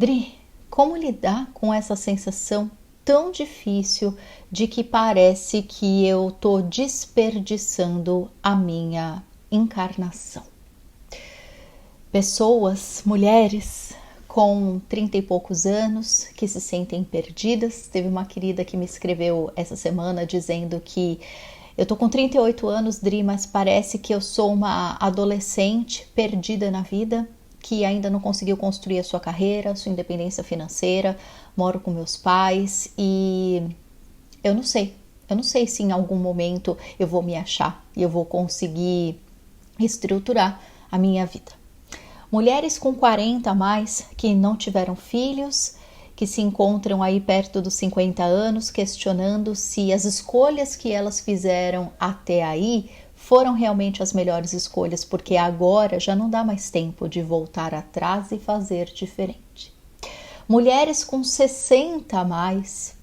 Dri, como lidar com essa sensação tão difícil de que parece que eu tô desperdiçando a minha encarnação? Pessoas, mulheres com 30 e poucos anos que se sentem perdidas. Teve uma querida que me escreveu essa semana dizendo que eu tô com 38 anos, Dri, mas parece que eu sou uma adolescente perdida na vida, que ainda não conseguiu construir a sua carreira, a sua independência financeira, moro com meus pais e eu não sei se em algum momento eu vou me achar e eu vou conseguir estruturar a minha vida. Mulheres com 40 a mais que não tiveram filhos, que se encontram aí perto dos 50 anos, questionando se as escolhas que elas fizeram até aí foram realmente as melhores escolhas, porque agora já não dá mais tempo de voltar atrás e fazer diferente. Mulheres com 60 a mais,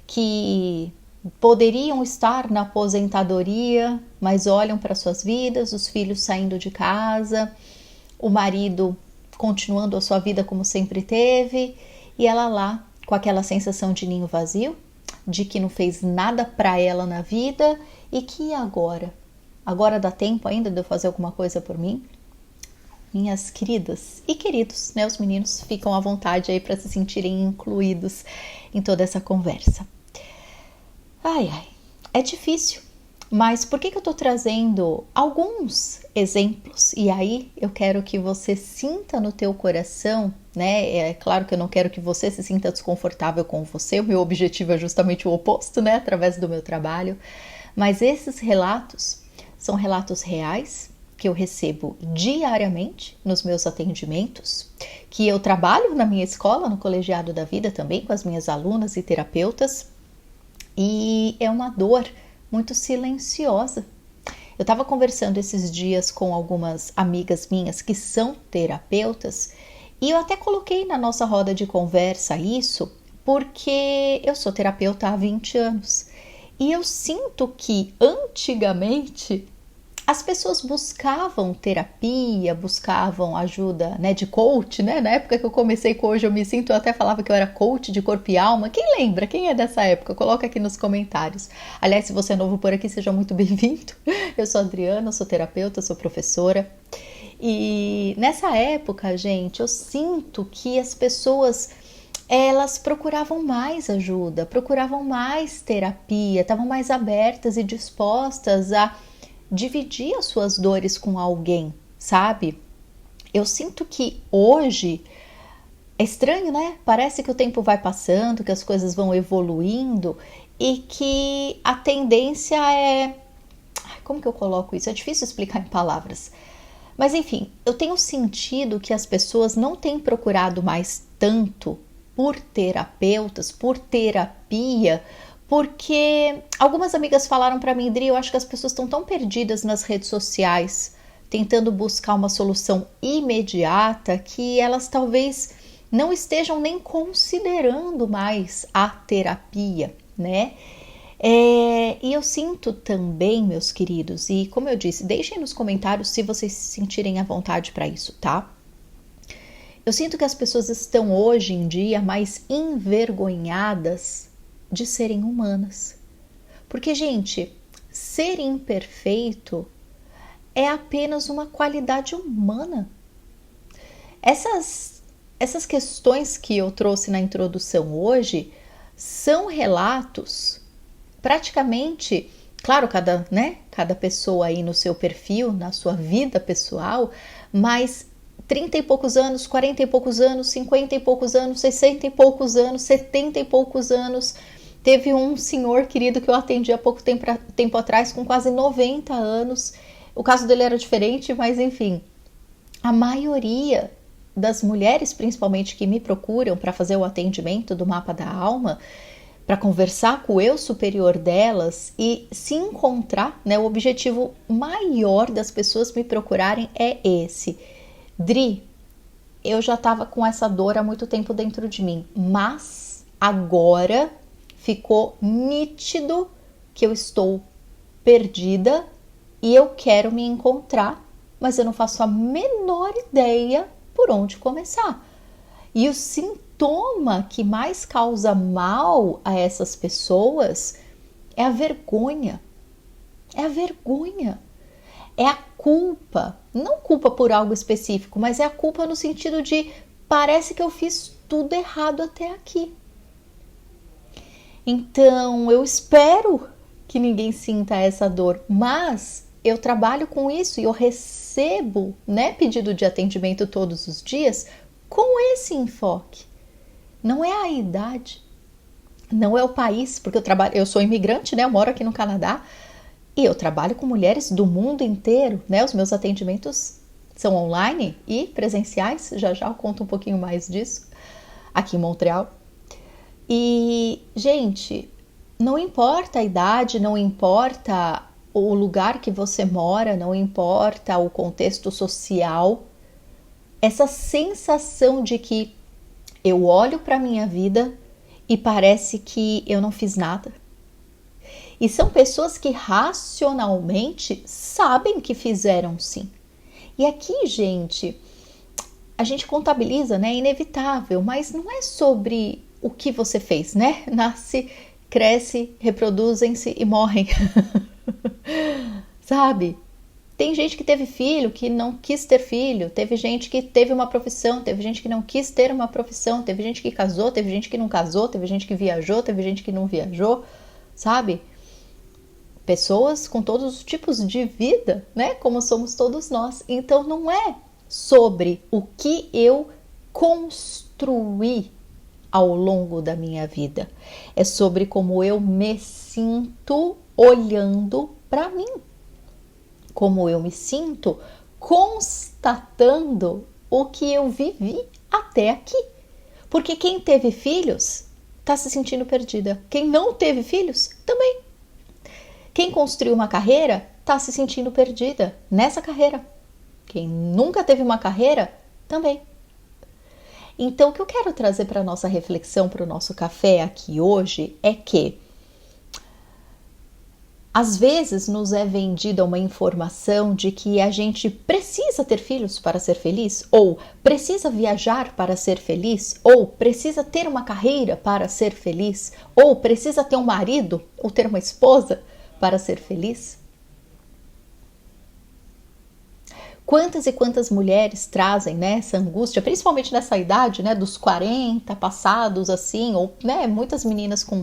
que poderiam estar na aposentadoria, mas olham para suas vidas, os filhos saindo de casa, o marido continuando a sua vida como sempre teve, e ela lá com aquela sensação de ninho vazio, de que não fez nada para ela na vida e que agora dá tempo ainda de eu fazer alguma coisa por mim? Minhas queridas e queridos, né, os meninos ficam à vontade aí para se sentirem incluídos em toda essa conversa. Ai, é difícil, mas por que eu tô trazendo alguns exemplos? E aí eu quero que você sinta no teu coração, né? É claro que eu não quero que você se sinta desconfortável com você, o meu objetivo é justamente o oposto, né? Através do meu trabalho. Mas esses relatos são relatos reais, que eu recebo diariamente nos meus atendimentos, que eu trabalho na minha escola, no Colegiado da Vida também, com as minhas alunas e terapeutas, e é uma dor muito silenciosa. Eu estava conversando esses dias com algumas amigas minhas que são terapeutas e eu até coloquei na nossa roda de conversa isso porque eu sou terapeuta há 20 anos e eu sinto que antigamente as pessoas buscavam terapia, buscavam ajuda, né, de coach, né? Na época que eu comecei com Hoje Eu Me Sinto, eu até falava que eu era coach de corpo e alma. Quem lembra? Quem é dessa época? Coloca aqui nos comentários. Aliás, se você é novo por aqui, seja muito bem-vindo. Eu sou a Adriana, sou terapeuta, sou professora. E nessa época, gente, eu sinto que as pessoas elas procuravam mais ajuda, procuravam mais terapia, estavam mais abertas e dispostas a dividir as suas dores com alguém, sabe? Eu sinto que hoje é estranho, né? Parece que o tempo vai passando, que as coisas vão evoluindo e que a tendência é... Como que eu coloco isso? É difícil explicar em palavras. Mas enfim, eu tenho sentido que as pessoas não têm procurado mais tanto por terapeutas, por terapia, porque algumas amigas falaram para mim, Dri, eu acho que as pessoas estão tão perdidas nas redes sociais, tentando buscar uma solução imediata, que elas talvez não estejam nem considerando mais a terapia, né? E eu sinto também, meus queridos, e como eu disse, deixem nos comentários se vocês se sentirem à vontade para isso, tá? Eu sinto que as pessoas estão hoje em dia mais envergonhadas de serem humanas. Porque, gente, ser imperfeito é apenas uma qualidade humana. Essas questões que eu trouxe na introdução hoje são relatos praticamente, claro, cada pessoa aí no seu perfil, na sua vida pessoal, mas 30 e poucos anos, 40 e poucos anos, 50 e poucos anos, 60 e poucos anos, 70 e poucos anos. Teve um senhor querido que eu atendi há pouco tempo atrás, com quase 90 anos. O caso dele era diferente, mas enfim. A maioria das mulheres, principalmente, que me procuram para fazer o atendimento do mapa da alma, para conversar com o eu superior delas e se encontrar, né? O objetivo maior das pessoas me procurarem é esse. Dri, eu já estava com essa dor há muito tempo dentro de mim, mas agora ficou nítido que eu estou perdida e eu quero me encontrar, mas eu não faço a menor ideia por onde começar. E os sintomas sintoma que mais causa mal a essas pessoas é a vergonha. É a vergonha. É a culpa. Não culpa por algo específico, mas é a culpa no sentido de parece que eu fiz tudo errado até aqui. Então, eu espero que ninguém sinta essa dor, mas eu trabalho com isso e eu recebo, né, pedido de atendimento todos os dias com esse enfoque. Não é a idade, não é o país, porque eu sou imigrante, né, eu moro aqui no Canadá e eu trabalho com mulheres do mundo inteiro, né, os meus atendimentos são online e presenciais, já eu conto um pouquinho mais disso, aqui em Montreal. E, gente, não importa a idade, não importa o lugar que você mora, não importa o contexto social, essa sensação de que eu olho para a minha vida e parece que eu não fiz nada. E são pessoas que racionalmente sabem que fizeram sim. E aqui, gente, a gente contabiliza, né? É inevitável, mas não é sobre o que você fez, né? Nasce, cresce, reproduzem-se e morrem. Sabe? Tem gente que teve filho, que não quis ter filho, teve gente que teve uma profissão, teve gente que não quis ter uma profissão, teve gente que casou, teve gente que não casou, teve gente que viajou, teve gente que não viajou, sabe? Pessoas com todos os tipos de vida, né? Como somos todos nós. Então não é sobre o que eu construí ao longo da minha vida. É sobre como eu me sinto olhando para mim. Como eu me sinto constatando o que eu vivi até aqui. Porque quem teve filhos está se sentindo perdida. Quem não teve filhos também. Quem construiu uma carreira está se sentindo perdida nessa carreira. Quem nunca teve uma carreira também. Então, o que eu quero trazer para a nossa reflexão, para o nosso café aqui hoje, é que às vezes nos é vendida uma informação de que a gente precisa ter filhos para ser feliz, ou precisa viajar para ser feliz, ou precisa ter uma carreira para ser feliz, ou precisa ter um marido ou ter uma esposa para ser feliz. Quantas e quantas mulheres trazem, né, essa angústia, principalmente nessa idade, né, dos 40 passados, assim, ou, né, muitas meninas com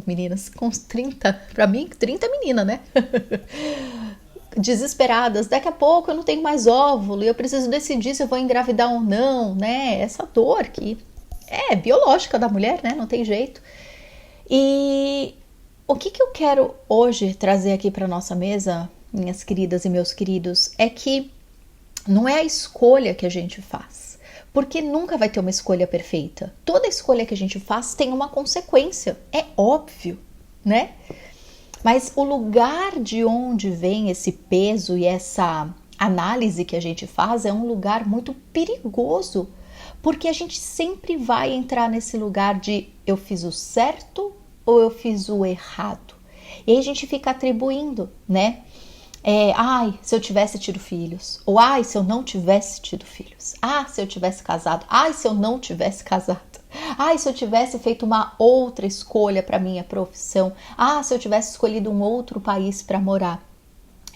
uns 30, pra mim, 30 é menina, né, desesperadas, daqui a pouco eu não tenho mais óvulo e eu preciso decidir se eu vou engravidar ou não, né, essa dor que é biológica da mulher, né, não tem jeito. E o que eu quero hoje trazer aqui para nossa mesa, minhas queridas e meus queridos, é que não é a escolha que a gente faz, porque nunca vai ter uma escolha perfeita. Toda escolha que a gente faz tem uma consequência, é óbvio, né? Mas o lugar de onde vem esse peso e essa análise que a gente faz é um lugar muito perigoso, porque a gente sempre vai entrar nesse lugar de eu fiz o certo ou eu fiz o errado. E aí a gente fica atribuindo, né? Ai, se eu tivesse tido filhos, ou ai, se eu não tivesse tido filhos, se eu tivesse casado, ai, se eu não tivesse casado, ai, se eu tivesse feito uma outra escolha para minha profissão, se eu tivesse escolhido um outro país para morar.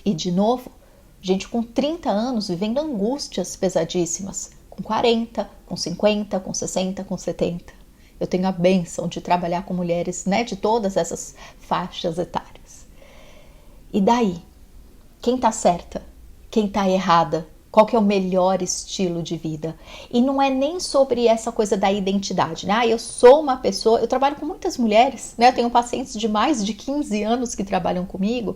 E de novo, gente com 30 anos vivendo angústias pesadíssimas, com 40, com 50, com 60, com 70. Eu tenho a bênção de trabalhar com mulheres, né, de todas essas faixas etárias. E daí? Quem tá certa? Quem tá errada? Qual que é o melhor estilo de vida? E não é nem sobre essa coisa da identidade, né? Eu sou uma pessoa... Eu trabalho com muitas mulheres, né? Eu tenho pacientes de mais de 15 anos que trabalham comigo,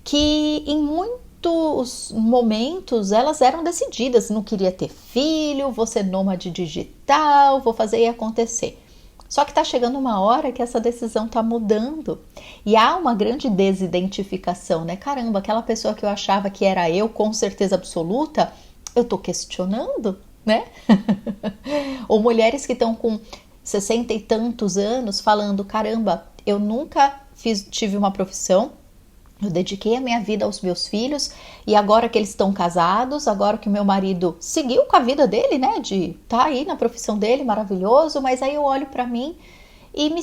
que em muitos momentos elas eram decididas. Não queria ter filho, vou ser nômade digital, vou fazer e acontecer. Só que está chegando uma hora que essa decisão está mudando e há uma grande desidentificação, né? Caramba, aquela pessoa que eu achava que era eu com certeza absoluta, eu tô questionando, né? Ou mulheres que estão com 60 e tantos anos falando, caramba, eu nunca tive uma profissão, Eu dediquei a minha vida aos meus filhos e agora que eles estão casados, agora que o meu marido seguiu com a vida dele, né, de tá aí na profissão dele, maravilhoso, mas aí eu olho para mim e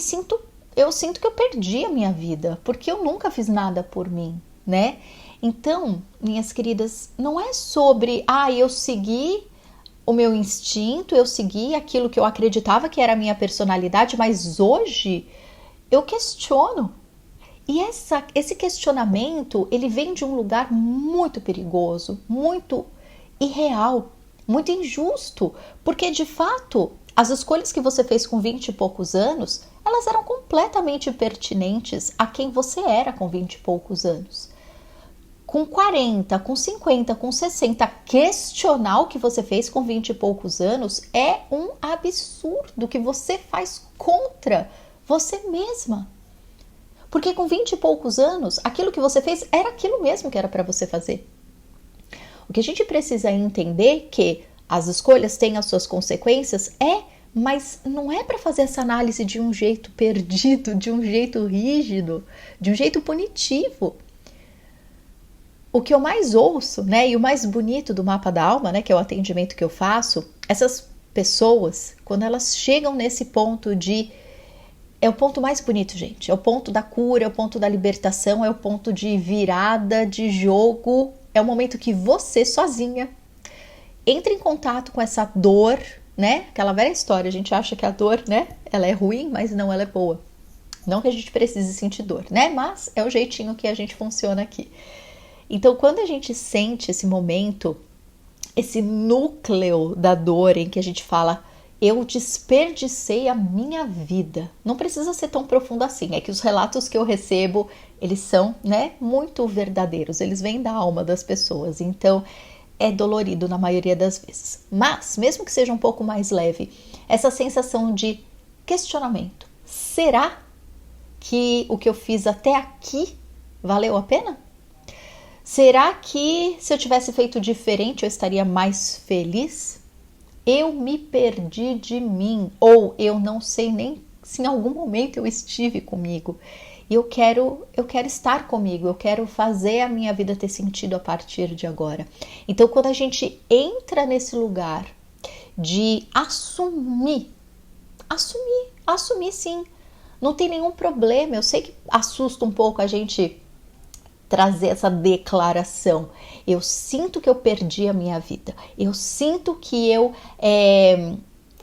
eu sinto que eu perdi a minha vida, porque eu nunca fiz nada por mim, né? Então, minhas queridas, não é sobre, eu segui o meu instinto, eu segui aquilo que eu acreditava que era a minha personalidade, mas hoje eu questiono. E esse questionamento, ele vem de um lugar muito perigoso, muito irreal, muito injusto, porque de fato, as escolhas que você fez com 20 e poucos anos, elas eram completamente pertinentes a quem você era com 20 e poucos anos. Com 40, com 50, com 60, questionar o que você fez com 20 e poucos anos é um absurdo que você faz contra você mesma. Porque com 20 e poucos anos, aquilo que você fez era aquilo mesmo que era para você fazer. O que a gente precisa entender que as escolhas têm as suas consequências mas não é para fazer essa análise de um jeito perdido, de um jeito rígido, de um jeito punitivo. O que eu mais ouço, né, e o mais bonito do mapa da alma, né, que é o atendimento que eu faço, essas pessoas, quando elas chegam nesse ponto é o ponto mais bonito, gente. É o ponto da cura, é o ponto da libertação, é o ponto de virada, de jogo. É o momento que você, sozinha, entra em contato com essa dor, né? Aquela velha história, a gente acha que a dor, né? Ela é ruim, mas não, ela é boa. Não que a gente precise sentir dor, né? Mas é o jeitinho que a gente funciona aqui. Então, quando a gente sente esse momento, esse núcleo da dor em que a gente fala, eu desperdicei a minha vida. Não precisa ser tão profundo assim. É que os relatos que eu recebo, eles são, né, muito verdadeiros. Eles vêm da alma das pessoas. Então, é dolorido na maioria das vezes. Mas, mesmo que seja um pouco mais leve, essa sensação de questionamento. Será que o que eu fiz até aqui valeu a pena? Será que se eu tivesse feito diferente eu estaria mais feliz? Eu me perdi de mim, ou eu não sei nem se em algum momento eu estive comigo. E eu quero estar comigo, eu quero fazer a minha vida ter sentido a partir de agora. Então, quando a gente entra nesse lugar de assumir sim, não tem nenhum problema. Eu sei que assusta um pouco a gente trazer essa declaração. Eu sinto que eu perdi a minha vida. Eu sinto que eu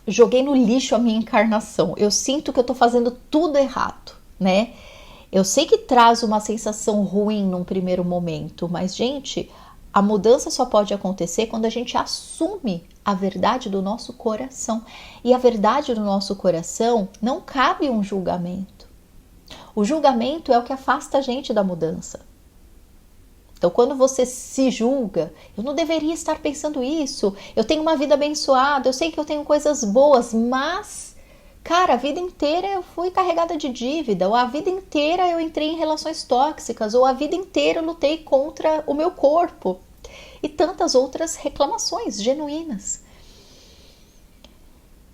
joguei no lixo a minha encarnação. Eu sinto que eu tô fazendo tudo errado, né? Eu sei que traz uma sensação ruim num primeiro momento, mas, gente, a mudança só pode acontecer quando a gente assume a verdade do nosso coração. E a verdade do nosso coração não cabe um julgamento. O julgamento é o que afasta a gente da mudança. Então, quando você se julga, eu não deveria estar pensando isso, eu tenho uma vida abençoada, eu sei que eu tenho coisas boas, mas, cara, a vida inteira eu fui carregada de dívida, ou a vida inteira eu entrei em relações tóxicas, ou a vida inteira eu lutei contra o meu corpo, e tantas outras reclamações genuínas.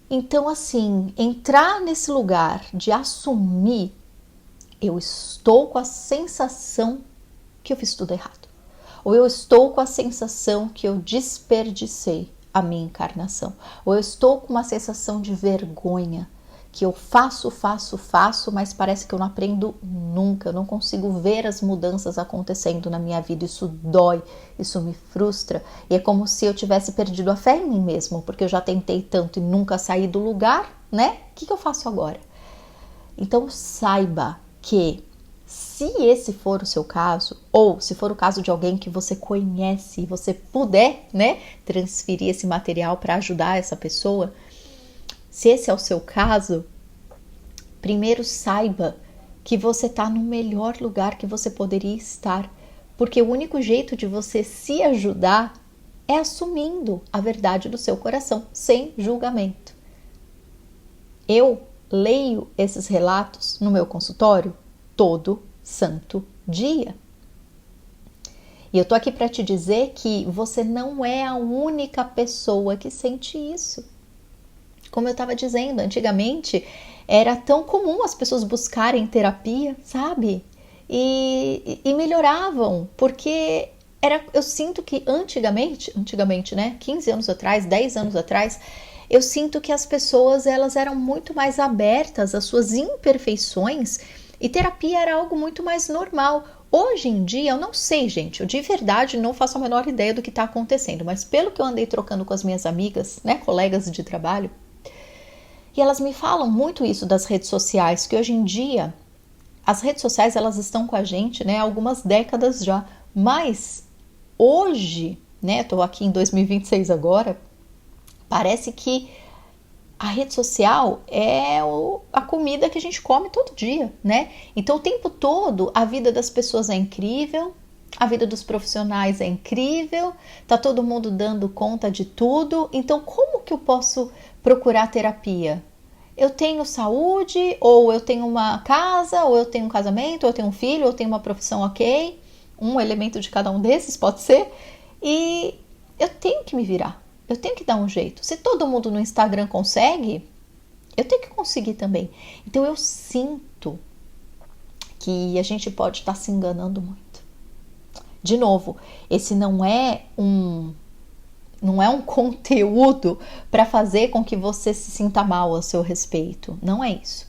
Então, assim, entrar nesse lugar de assumir, eu estou com a sensação que eu fiz tudo errado. Ou eu estou com a sensação que eu desperdicei a minha encarnação. Ou eu estou com uma sensação de vergonha, que eu faço, mas parece que eu não aprendo nunca. Eu não consigo ver as mudanças acontecendo na minha vida. Isso dói, isso me frustra. E é como se eu tivesse perdido a fé em mim mesmo, porque eu já tentei tanto e nunca saí do lugar, né? O que eu faço agora? Então saiba que se esse for o seu caso, ou se for o caso de alguém que você conhece e você puder, né, transferir esse material para ajudar essa pessoa, se esse é o seu caso, primeiro saiba que você está no melhor lugar que você poderia estar, porque o único jeito de você se ajudar é assumindo a verdade do seu coração, sem julgamento. Eu leio esses relatos no meu consultório todo santo dia. E eu tô aqui para te dizer que você não é a única pessoa que sente isso. Como eu estava dizendo, antigamente era tão comum as pessoas buscarem terapia, sabe? e melhoravam, porque eu sinto que antigamente, né, 15 anos atrás, 10 anos atrás, eu sinto que as pessoas elas eram muito mais abertas às suas imperfeições e terapia era algo muito mais normal. Hoje em dia, eu não sei, gente, eu de verdade não faço a menor ideia do que está acontecendo, mas pelo que eu andei trocando com as minhas amigas, né, colegas de trabalho, e elas me falam muito isso das redes sociais, que hoje em dia as redes sociais elas estão com a gente, né, há algumas décadas já, mas hoje, né, tô aqui em 2026 agora, parece que a rede social é a comida que a gente come todo dia, né? Então o tempo todo a vida das pessoas é incrível, a vida dos profissionais é incrível, tá todo mundo dando conta de tudo. Então como que eu posso procurar terapia? Eu tenho saúde, ou eu tenho uma casa, ou eu tenho um casamento, ou eu tenho um filho, ou eu tenho uma profissão ok, um elemento de cada um desses pode ser, e eu tenho que me virar. Eu tenho que dar um jeito. Se todo mundo no Instagram consegue, eu tenho que conseguir também. Então eu sinto que a gente pode estar se enganando muito. De novo, esse não é um conteúdo para fazer com que você se sinta mal a seu respeito. Não é isso.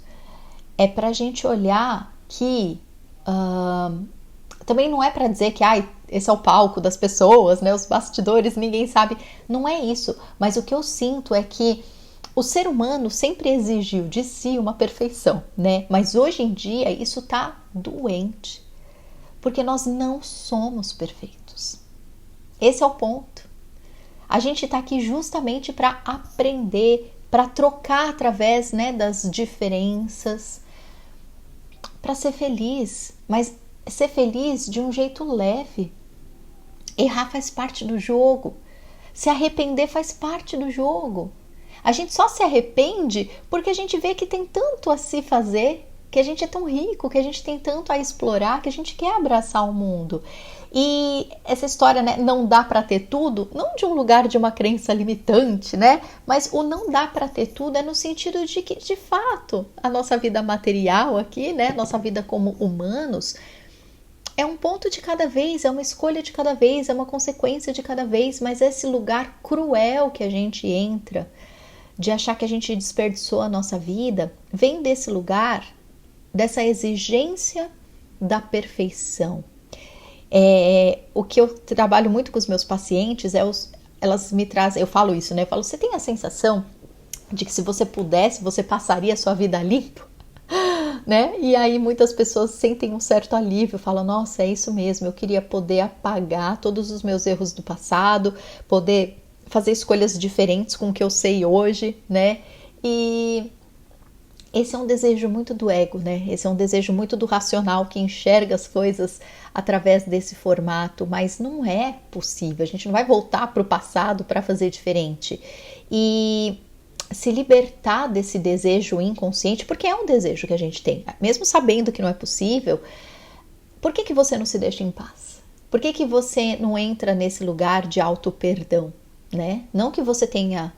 É para a gente olhar que também não é para dizer que esse é o palco das pessoas, né? Os bastidores, ninguém sabe. Não é isso. Mas o que eu sinto é que o ser humano sempre exigiu de si uma perfeição, né? Mas hoje em dia isso tá doente. Porque nós não somos perfeitos. Esse é o ponto. A gente tá aqui justamente para aprender, para trocar através, né, das diferenças, para ser feliz, mas ser feliz de um jeito leve. Errar faz parte do jogo. Se arrepender faz parte do jogo. A gente só se arrepende porque a gente vê que tem tanto a se fazer, que a gente é tão rico, que a gente tem tanto a explorar, que a gente quer abraçar o mundo. E essa história, né, não dá para ter tudo, não de um lugar de uma crença limitante, né? Mas o não dá para ter tudo é no sentido de que, de fato, a nossa vida material aqui, né, nossa vida como humanos, é um ponto de cada vez, é uma escolha de cada vez, é uma consequência de cada vez, mas esse lugar cruel que a gente entra, de achar que a gente desperdiçou a nossa vida, vem desse lugar, dessa exigência da perfeição. O que eu trabalho muito com os meus pacientes elas me trazem, eu falo isso, né? Eu falo, você tem a sensação de que se você pudesse, você passaria a sua vida limpo? Né? E aí muitas pessoas sentem um certo alívio, falam, nossa, é isso mesmo, eu queria poder apagar todos os meus erros do passado, poder fazer escolhas diferentes com o que eu sei hoje, né? E esse é um desejo muito do ego, né? Esse é um desejo muito do racional que enxerga as coisas através desse formato, mas não é possível, a gente não vai voltar para o passado para fazer diferente. E se libertar desse desejo inconsciente, porque é um desejo que a gente tem, mesmo sabendo que não é possível, por que você não se deixa em paz? Por que você não entra nesse lugar de auto-perdão, né? Não que você tenha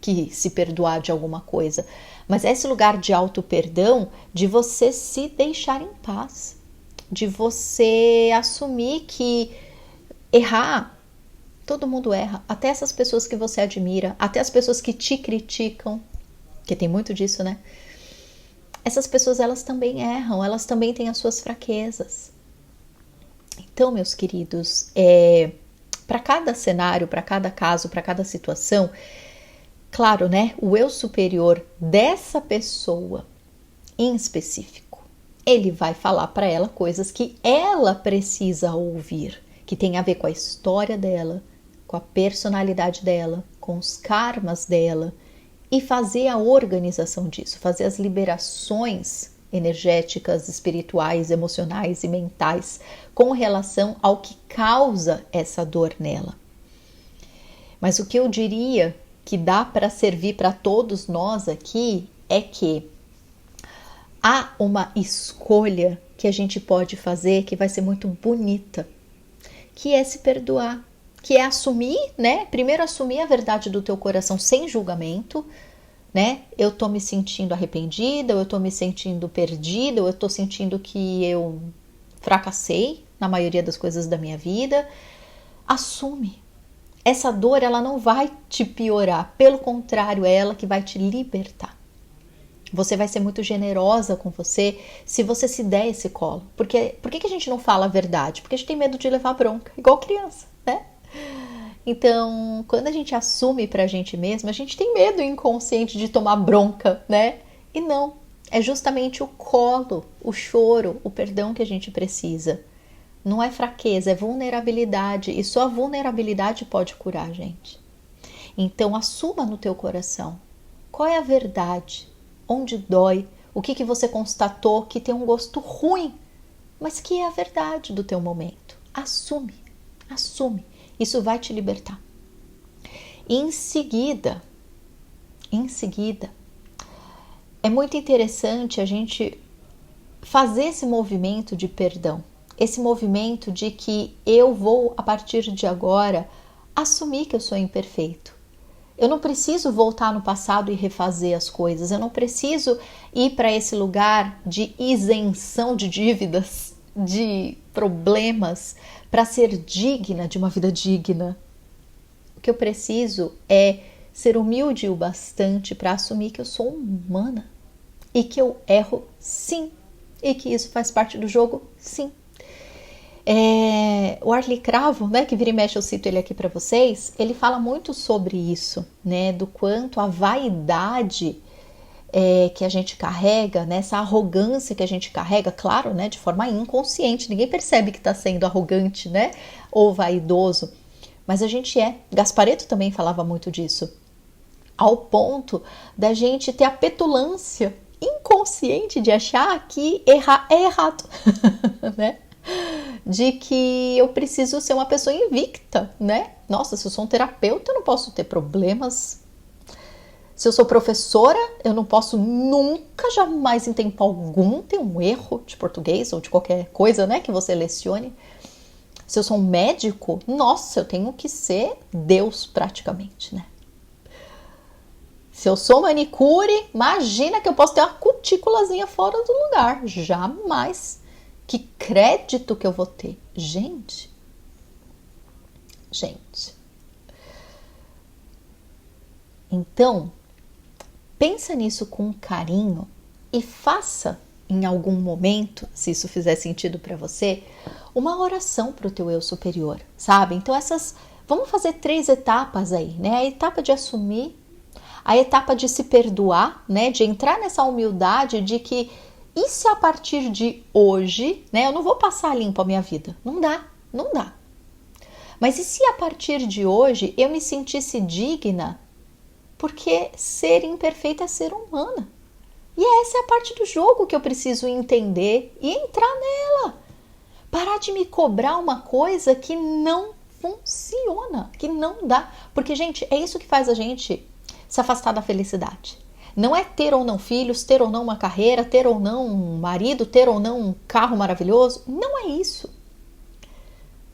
que se perdoar de alguma coisa, mas é esse lugar de auto-perdão, de você se deixar em paz, de você assumir que errar, todo mundo erra, até essas pessoas que você admira, até as pessoas que te criticam, que tem muito disso, né? Essas pessoas, elas também erram, elas também têm as suas fraquezas. Então, meus queridos, para cada cenário, para cada caso, para cada situação, claro, né? O eu superior dessa pessoa em específico, ele vai falar para ela coisas que ela precisa ouvir, que tem a ver com a história dela, com a personalidade dela, com os karmas dela, e fazer a organização disso, fazer as liberações energéticas, espirituais, emocionais e mentais com relação ao que causa essa dor nela. Mas o que eu diria que dá para servir para todos nós aqui é que há uma escolha que a gente pode fazer que vai ser muito bonita, que é se perdoar, que é assumir, né? Primeiro assumir a verdade do teu coração sem julgamento, né? Eu tô me sentindo arrependida, ou eu tô me sentindo perdida, ou eu tô sentindo que eu fracassei na maioria das coisas da minha vida. Assume. Essa dor, ela não vai te piorar, pelo contrário, é ela que vai te libertar. Você vai ser muito generosa com você se você se der esse colo. Por que a gente não fala a verdade? Porque a gente tem medo de levar bronca, igual criança, né? Então, quando a gente assume pra gente mesma, a gente tem medo inconsciente de tomar bronca, né? E não, é justamente o colo, o choro, o perdão que a gente precisa. Não é fraqueza, é vulnerabilidade. E só a vulnerabilidade pode curar a gente. Então, assuma no teu coração. Qual é a verdade? Onde dói? O que você constatou que tem um gosto ruim, mas que é a verdade do teu momento? Assume, assume. Isso vai te libertar. Em seguida, é muito interessante a gente fazer esse movimento de perdão. Esse movimento de que eu vou, a partir de agora, assumir que eu sou imperfeito. Eu não preciso voltar no passado e refazer as coisas. Eu não preciso ir para esse lugar de isenção de dívidas, de problemas, para ser digna de uma vida digna. O que eu preciso é ser humilde o bastante para assumir que eu sou humana e que eu erro, sim, e que isso faz parte do jogo, sim. O Arlie Cravo, né, que vira e mexe eu cito ele aqui para vocês, ele fala muito sobre isso, né, do quanto a vaidade que a gente carrega, né, essa arrogância que a gente carrega, claro, né, de forma inconsciente, ninguém percebe que está sendo arrogante, né, ou vaidoso, mas a gente é. Gasparetto também falava muito disso, ao ponto da gente ter a petulância inconsciente de achar que errar é errado, né? De que eu preciso ser uma pessoa invicta, né? Nossa, se eu sou um terapeuta, eu não posso ter problemas. Se eu sou professora, eu não posso nunca, jamais, em tempo algum, ter um erro de português ou de qualquer coisa, né, que você lecione. Se eu sou um médico, nossa, eu tenho que ser Deus praticamente, né? Se eu sou manicure, imagina que eu posso ter uma cutículazinha fora do lugar. Jamais. Que crédito que eu vou ter? Gente. Então, pensa nisso com carinho e faça em algum momento, se isso fizer sentido para você, uma oração para o teu eu superior, sabe? Então vamos fazer 3 etapas aí, né? A etapa de assumir, a etapa de se perdoar, né? De entrar nessa humildade de que e se a partir de hoje, né, eu não vou passar limpo a minha vida? Não dá. Mas e se a partir de hoje eu me sentisse digna? Porque ser imperfeita é ser humana. E essa é a parte do jogo que eu preciso entender e entrar nela. Parar de me cobrar uma coisa que não funciona, que não dá. Porque, gente, é isso que faz a gente se afastar da felicidade. Não é ter ou não filhos, ter ou não uma carreira, ter ou não um marido, ter ou não um carro maravilhoso. Não é isso.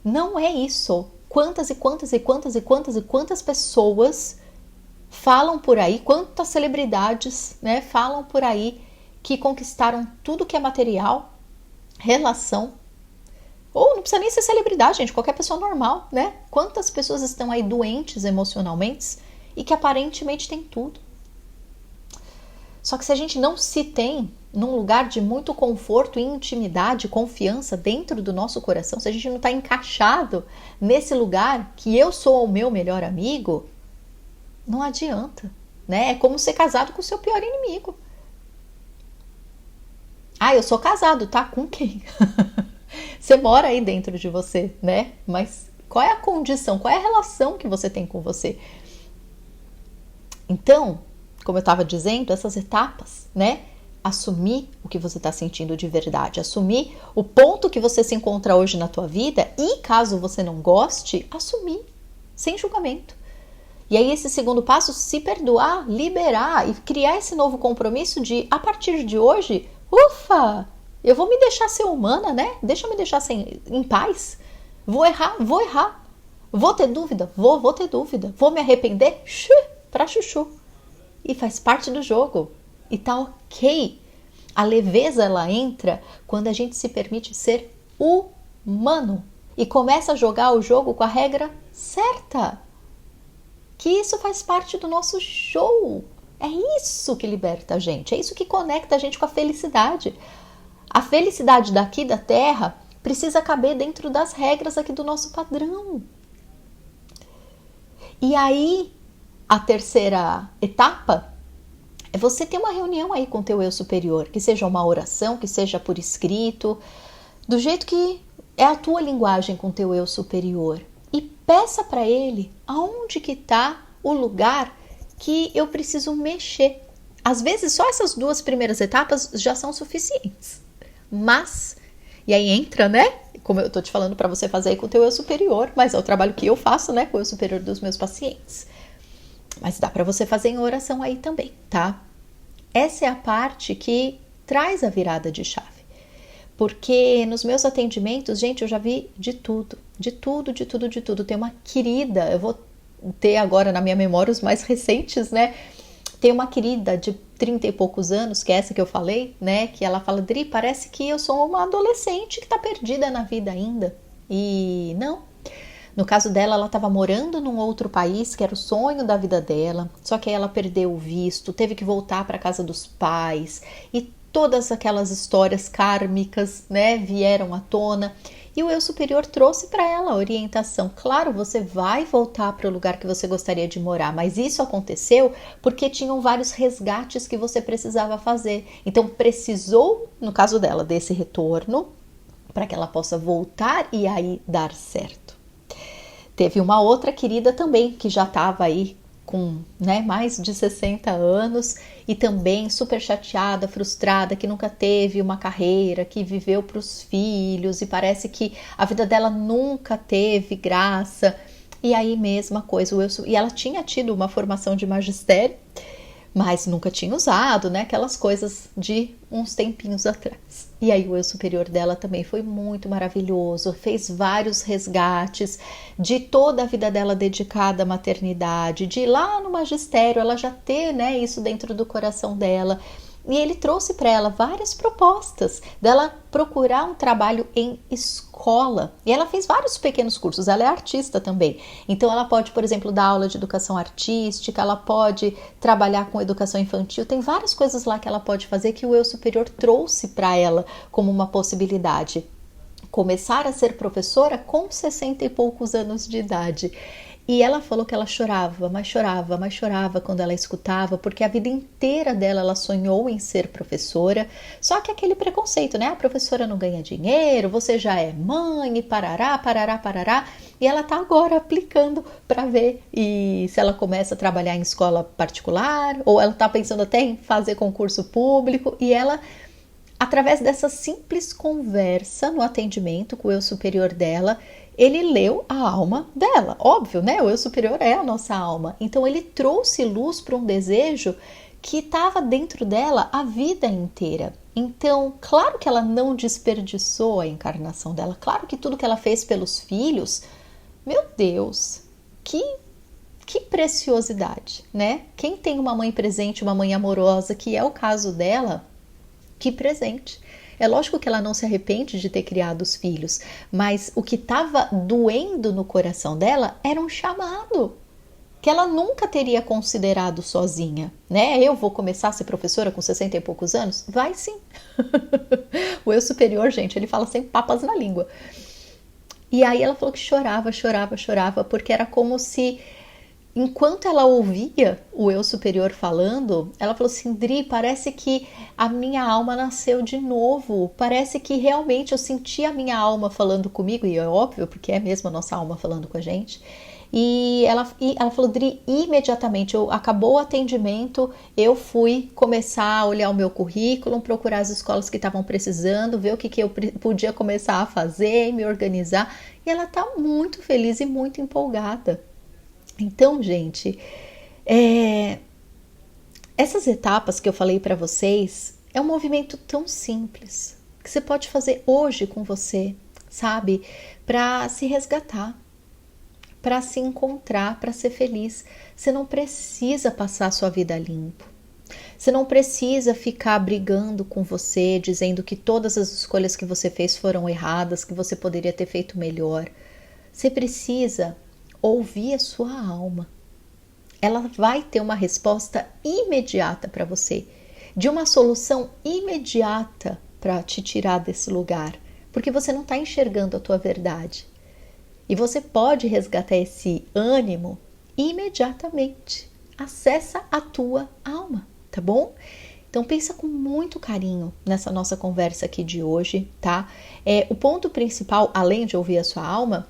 Não é isso. Quantas pessoas falam por aí, quantas celebridades, né, falam por aí que conquistaram tudo que é material, relação, ou não precisa nem ser celebridade, gente, qualquer pessoa normal, né? Quantas pessoas estão aí doentes emocionalmente e que aparentemente têm tudo. Só que se a gente não se tem num lugar de muito conforto, intimidade, confiança dentro do nosso coração, se a gente não está encaixado nesse lugar que eu sou o meu melhor amigo, não adianta, né? É como ser casado com o seu pior inimigo. Ah, eu sou casado, tá? Com quem? Você mora aí dentro de você, né? Mas qual é a condição, qual é a relação que você tem com você? Então, como eu estava dizendo, essas etapas, né? Assumir o que você está sentindo de verdade, assumir o ponto que você se encontra hoje na tua vida e, caso você não goste, assumir, sem julgamento. E aí esse segundo passo, se perdoar, liberar e criar esse novo compromisso de, a partir de hoje, ufa, eu vou me deixar ser humana, né? Deixa eu me deixar em paz. Vou errar. Vou ter dúvida? Vou ter dúvida. Vou me arrepender? Pra chuchu. E faz parte do jogo. E tá ok. A leveza, ela entra quando a gente se permite ser humano e começa a jogar o jogo com a regra certa. Que isso faz parte do nosso show. É isso que liberta a gente, é isso que conecta a gente com a felicidade. A felicidade daqui da Terra precisa caber dentro das regras aqui do nosso padrão. E aí, a terceira etapa é você ter uma reunião aí com o teu eu superior, que seja uma oração, que seja por escrito, do jeito que é a tua linguagem com o teu eu superior. E peça para ele aonde que está o lugar que eu preciso mexer. Às vezes, só essas 2 primeiras etapas já são suficientes. Mas, e aí entra, né? Como eu tô te falando para você fazer aí com o teu eu superior, mas é o trabalho que eu faço, né, com o eu superior dos meus pacientes. Mas dá para você fazer em oração aí também, tá? Essa é a parte que traz a virada de chave. Porque nos meus atendimentos, gente, eu já vi de tudo. Tem uma querida, eu vou ter agora na minha memória os mais recentes, né? Tem uma querida de 30 e poucos anos, que é essa que eu falei, né? Que ela fala, Dri, parece que eu sou uma adolescente que tá perdida na vida ainda. E não. No caso dela, ela estava morando num outro país, que era o sonho da vida dela. Só que aí ela perdeu o visto, teve que voltar para casa dos pais. E todas aquelas histórias kármicas, né, vieram à tona. E o eu superior trouxe para ela a orientação. Claro, você vai voltar para o lugar que você gostaria de morar, mas isso aconteceu porque tinham vários resgates que você precisava fazer. Então, precisou, no caso dela, desse retorno para que ela possa voltar e aí dar certo. Teve uma outra querida também que já estava aí com, né, mais de 60 anos e também super chateada, frustrada, que nunca teve uma carreira, que viveu para os filhos e parece que a vida dela nunca teve graça. E aí, mesma coisa, e ela tinha tido uma formação de magistério, mas nunca tinha usado, né, aquelas coisas de uns tempinhos atrás. E aí o eu superior dela também foi muito maravilhoso, fez vários resgates de toda a vida dela dedicada à maternidade, de lá no magistério ela já ter, né, isso dentro do coração dela. E ele trouxe para ela várias propostas dela procurar um trabalho em escola. E ela fez vários pequenos cursos, ela é artista também. Então ela pode, por exemplo, dar aula de educação artística, ela pode trabalhar com educação infantil. Tem várias coisas lá que ela pode fazer que o eu superior trouxe para ela como uma possibilidade. Começar a ser professora com 60 e poucos anos de idade. E ela falou que ela chorava, mas chorava quando ela escutava, porque a vida inteira dela ela sonhou em ser professora, só que aquele preconceito, né? A professora não ganha dinheiro, você já é mãe, e parará, e ela tá agora aplicando para ver e se ela começa a trabalhar em escola particular, ou ela tá pensando até em fazer concurso público, e ela, através dessa simples conversa no atendimento com o eu superior dela, ele leu a alma dela, óbvio, né? O eu superior é a nossa alma. Então ele trouxe luz para um desejo que estava dentro dela a vida inteira. Então, claro que ela não desperdiçou a encarnação dela, claro que tudo que ela fez pelos filhos, meu Deus, que preciosidade, né? Quem tem uma mãe presente, uma mãe amorosa, que é o caso dela, que presente. É lógico que ela não se arrepende de ter criado os filhos, mas o que estava doendo no coração dela era um chamado que ela nunca teria considerado sozinha, né? Eu vou começar a ser professora com 60 e poucos anos? Vai sim. O eu superior, gente, ele fala sem papas na língua. E aí ela falou que chorava, porque era como se, enquanto ela ouvia o eu superior falando, ela falou assim, Dri, parece que a minha alma nasceu de novo, parece que realmente eu senti a minha alma falando comigo, e é óbvio, porque é mesmo a nossa alma falando com a gente. E ela falou, Dri, imediatamente, acabou o atendimento, eu fui começar a olhar o meu currículo, procurar as escolas que estavam precisando, ver o que eu podia começar a fazer, me organizar, e ela está muito feliz e muito empolgada. Então, gente, essas etapas que eu falei para vocês é um movimento tão simples que você pode fazer hoje com você, sabe? Para se resgatar, para se encontrar, para ser feliz. Você não precisa passar a sua vida limpo. Você não precisa ficar brigando com você, dizendo que todas as escolhas que você fez foram erradas, que você poderia ter feito melhor. Você precisa ouvir a sua alma. Ela vai ter uma resposta imediata para você, de uma solução imediata para te tirar desse lugar, porque você não está enxergando a tua verdade. E você pode resgatar esse ânimo imediatamente. Acessa a tua alma, tá bom? Então pensa com muito carinho nessa nossa conversa aqui de hoje, tá? O ponto principal, além de ouvir a sua alma,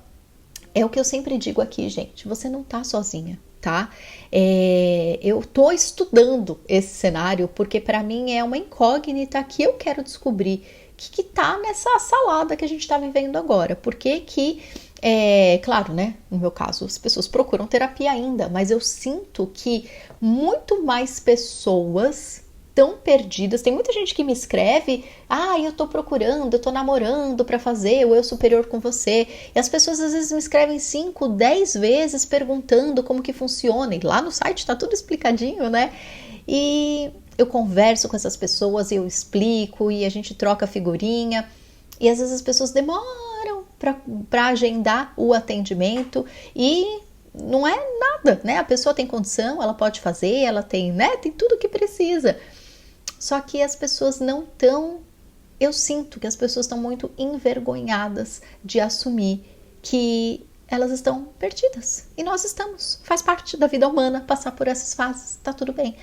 é o que eu sempre digo aqui, gente. Você não tá sozinha, tá? Eu tô estudando esse cenário porque para mim é uma incógnita que eu quero descobrir o que tá nessa salada que a gente tá vivendo agora. Por que claro, né? No meu caso, as pessoas procuram terapia ainda, mas eu sinto que muito mais pessoas tão perdidas. Tem muita gente que me escreve: eu tô procurando, eu tô namorando pra fazer o eu superior com você. E as pessoas às vezes me escrevem 5, 10 vezes perguntando como que funciona. E lá no site tá tudo explicadinho, né? E eu converso com essas pessoas, eu explico e a gente troca figurinha. E às vezes as pessoas demoram para agendar o atendimento e não é nada, né? A pessoa tem condição, ela pode fazer, ela tem, né? Tem tudo o que precisa. Só que as pessoas não estão... Eu sinto que as pessoas estão muito envergonhadas de assumir que elas estão perdidas. E nós estamos. Faz parte da vida humana passar por essas fases, tá tudo bem.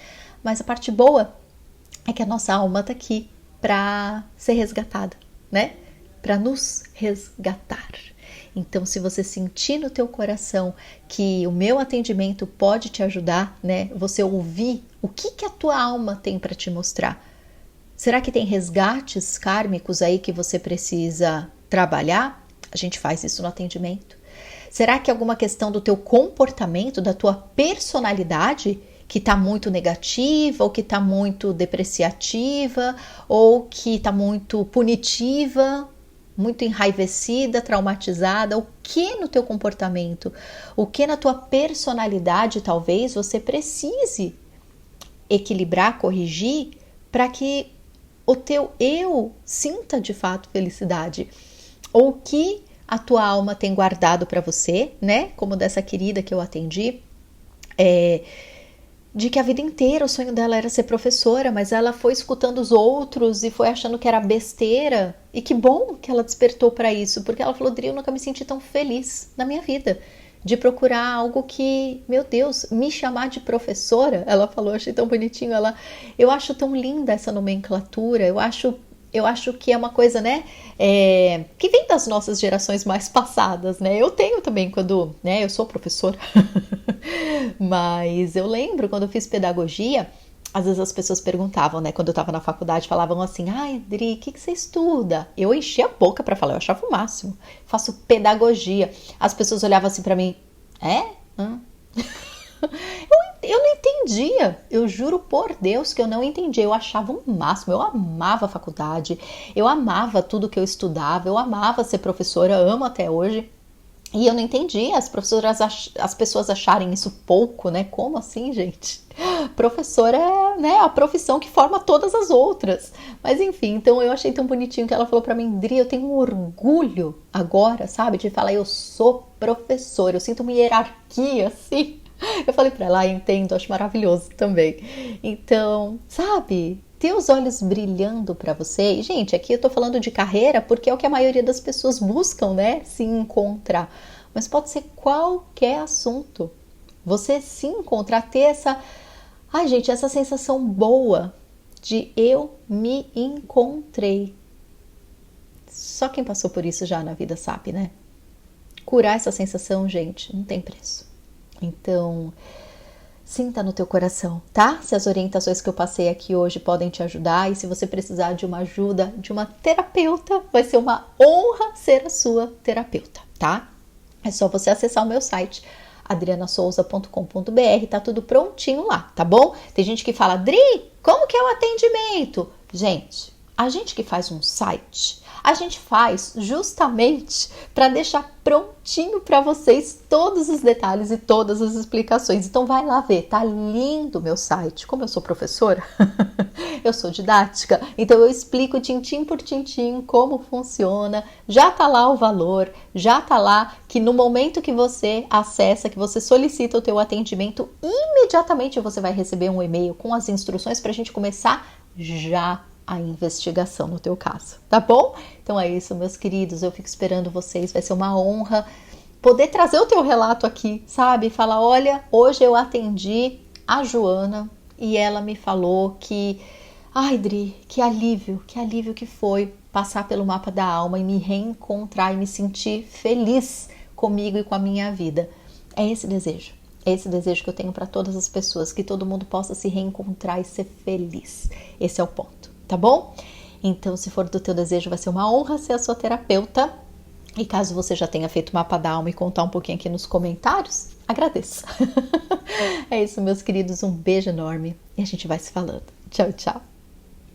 Mas a parte boa é que a nossa alma tá aqui para ser resgatada, né? Para nos resgatar. Então, se você sentir no teu coração que o meu atendimento pode te ajudar, né? Você ouvir o que a tua alma tem para te mostrar. Será que tem resgates kármicos aí que você precisa trabalhar? A gente faz isso no atendimento. Será que alguma questão do teu comportamento, da tua personalidade, que está muito negativa, ou que está muito depreciativa, ou que está muito punitiva, muito enraivecida, traumatizada? O que no teu comportamento, o que na tua personalidade talvez você precise equilibrar, corrigir, para que o teu eu sinta de fato felicidade? Ou que a tua alma tem guardado para você, né? Como dessa querida que eu atendi, de que a vida inteira o sonho dela era ser professora, mas ela foi escutando os outros e foi achando que era besteira. E que bom que ela despertou para isso, porque ela falou: Dri, eu nunca me senti tão feliz na minha vida de procurar algo que, meu Deus, me chamar de professora. Ela falou, achei tão bonitinho. Eu acho tão linda essa nomenclatura. Eu acho que é uma coisa, né, que vem das nossas gerações mais passadas, né? Eu tenho também quando, né, eu sou professora, mas eu lembro quando eu fiz pedagogia, às vezes as pessoas perguntavam, né, quando eu estava na faculdade, falavam assim: ai, Dri, o que você estuda? Eu enchia a boca para falar, eu achava o máximo. Faço pedagogia. As pessoas olhavam assim para mim: Eu não entendia, eu juro por Deus que eu não entendia. Eu achava o máximo, eu amava a faculdade, eu amava tudo que eu estudava, eu amava ser professora, amo até hoje. E eu não entendi as pessoas acharem isso pouco, né? Como assim, gente? Professora é, né, a profissão que forma todas as outras. Mas enfim, então eu achei tão bonitinho que ela falou pra mim: Dri, eu tenho um orgulho agora, sabe? De falar, eu sou professora, eu sinto uma hierarquia, assim. Eu falei pra ela: entendo, acho maravilhoso também. Então, sabe? Ter os olhos brilhando para você. E, gente, aqui eu tô falando de carreira porque é o que a maioria das pessoas buscam, né? Se encontrar. Mas pode ser qualquer assunto. Você se encontrar, ter essa... Ai, gente, essa sensação boa de eu me encontrei. Só quem passou por isso já na vida sabe, né? Curar essa sensação, gente, não tem preço. Então... sinta no teu coração, tá? Se as orientações que eu passei aqui hoje podem te ajudar, e se você precisar de uma ajuda de uma terapeuta, vai ser uma honra ser a sua terapeuta, tá? É só você acessar o meu site, adrianasouza.com.br, tá tudo prontinho lá, tá bom? Tem gente que fala: Dri, como que é o atendimento? Gente, a gente que faz um site, A gente faz justamente para deixar prontinho para vocês todos os detalhes e todas as explicações. Então vai lá ver, tá lindo o meu site. Como eu sou professora, eu sou didática, então eu explico tintim por tintim como funciona. Já tá lá o valor, já tá lá que no momento que você acessa, que você solicita o teu atendimento, imediatamente você vai receber um e-mail com as instruções para a gente começar já a investigação no teu caso, tá bom? Então é isso, meus queridos, eu fico esperando vocês, vai ser uma honra poder trazer o teu relato aqui, sabe? Falar, olha, hoje eu atendi a Joana e ela me falou que, ai, Dri, que alívio que foi passar pelo mapa da alma e me reencontrar e me sentir feliz comigo e com a minha vida. É esse desejo que eu tenho para todas as pessoas, que todo mundo possa se reencontrar e ser feliz. Esse é o ponto, tá bom? Então, se for do teu desejo, vai ser uma honra ser a sua terapeuta. E caso você já tenha feito o mapa da alma e contar um pouquinho aqui nos comentários, agradeço. É isso, meus queridos, um beijo enorme e a gente vai se falando. Tchau, tchau.